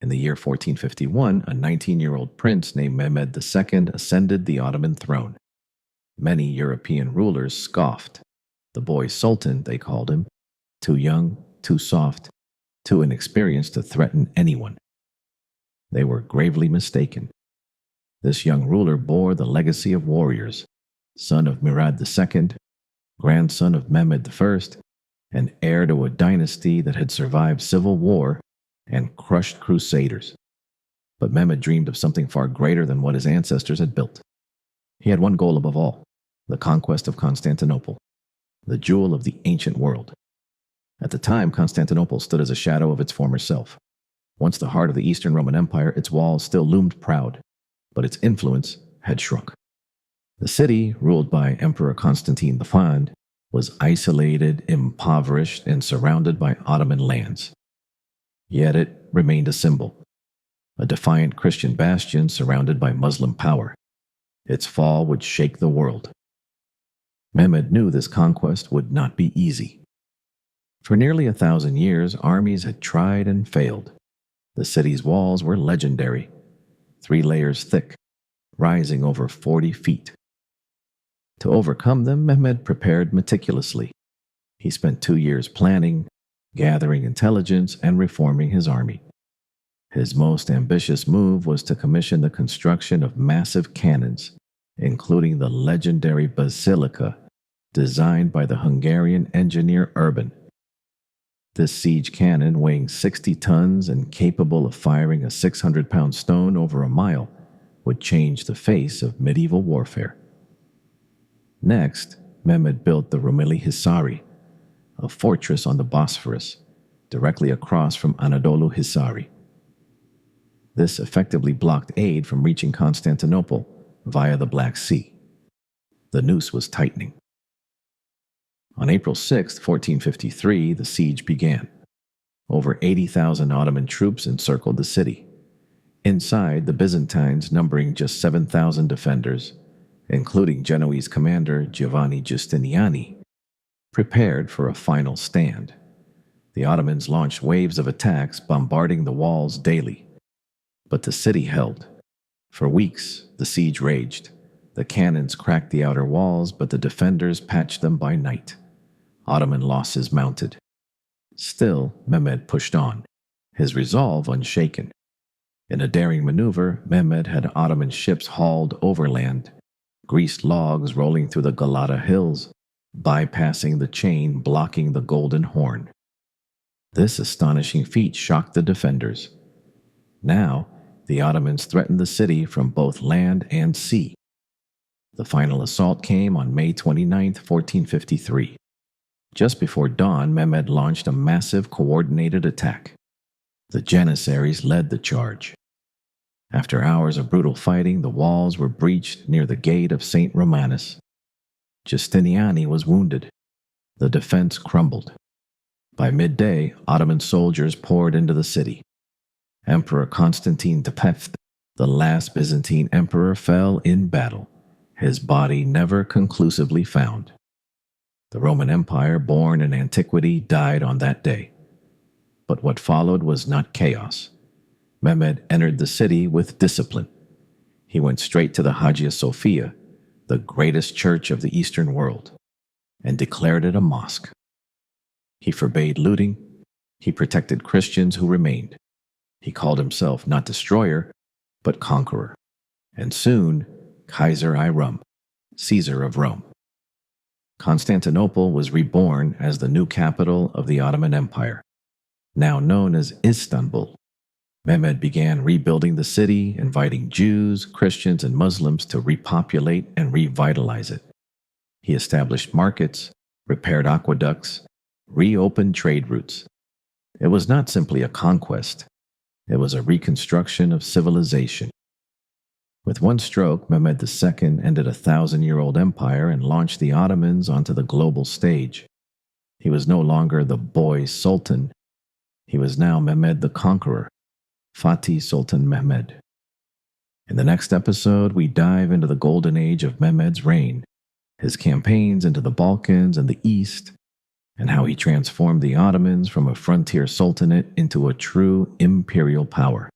In the year 1451, a 19-year-old prince named Mehmed II ascended the Ottoman throne. Many European rulers scoffed. The boy sultan, they called him, too young, too soft, too inexperienced to threaten anyone. They were gravely mistaken. This young ruler bore the legacy of warriors, son of Murad II, grandson of Mehmed I, and heir to a dynasty that had survived civil war and crushed crusaders. But Mehmed dreamed of something far greater than what his ancestors had built. He had one goal above all: the conquest of Constantinople, the jewel of the ancient world. At the time, Constantinople stood as a shadow of its former self. Once the heart of the Eastern Roman Empire, its walls still loomed proud, but its influence had shrunk. The city, ruled by Emperor Constantine the Fond, was isolated, impoverished, and surrounded by Ottoman lands. Yet it remained a symbol, a defiant Christian bastion surrounded by Muslim power. Its fall would shake the world. Mehmed knew this conquest would not be easy. For nearly 1,000 years, armies had tried and failed. The city's walls were legendary, 3 layers thick, rising over 40 feet. To overcome them, Mehmed prepared meticulously. He spent 2 years planning, gathering intelligence, and reforming his army. His most ambitious move was to commission the construction of massive cannons, including the legendary basilica designed by the Hungarian engineer Urban. This siege cannon, weighing 60 tons and capable of firing a 600-pound stone over a mile, would change the face of medieval warfare. Next, Mehmed built the Rumeli Hisari, a fortress on the Bosphorus, directly across from Anadolu Hisari. This effectively blocked aid from reaching Constantinople via the Black Sea. The noose was tightening. On April 6, 1453, the siege began. Over 80,000 Ottoman troops encircled the city. Inside, the Byzantines, numbering just 7,000 defenders, including Genoese commander Giovanni Giustiniani, prepared for a final stand. The Ottomans launched waves of attacks, bombarding the walls daily. But the city held. For weeks, the siege raged. The cannons cracked the outer walls, but the defenders patched them by night. Ottoman losses mounted. Still, Mehmed pushed on, his resolve unshaken. In a daring maneuver, Mehmed had Ottoman ships hauled overland, greased logs rolling through the Galata hills, bypassing the chain blocking the Golden Horn. This astonishing feat shocked the defenders. Now, the Ottomans threatened the city from both land and sea. The final assault came on May 29, 1453. Just before dawn, Mehmed launched a massive coordinated attack. The Janissaries led the charge. After hours of brutal fighting, the walls were breached near the gate of St. Romanus. Giustiniani was wounded. The defense crumbled. By midday, Ottoman soldiers poured into the city. Emperor Constantine V, the last Byzantine emperor, fell in battle, his body never conclusively found. The Roman Empire, born in antiquity, died on that day. But what followed was not chaos. Mehmed entered the city with discipline. He went straight to the Hagia Sophia, the greatest church of the Eastern world, and declared it a mosque. He forbade looting. He protected Christians who remained. He called himself not destroyer, but conqueror, and soon Kaiser I Rum, Caesar of Rome. Constantinople was reborn as the new capital of the Ottoman Empire, now known as Istanbul. Mehmed began rebuilding the city, inviting Jews, Christians, and Muslims to repopulate and revitalize it. He established markets, repaired aqueducts, reopened trade routes. It was not simply a conquest. It was a reconstruction of civilization. With one stroke, Mehmed II ended a 1,000-year-old empire and launched the Ottomans onto the global stage. He was no longer the boy sultan. He was now Mehmed the Conqueror, Fatih Sultan Mehmed. In the next episode, we dive into the golden age of Mehmed's reign, his campaigns into the Balkans and the East, and how he transformed the Ottomans from a frontier sultanate into a true imperial power.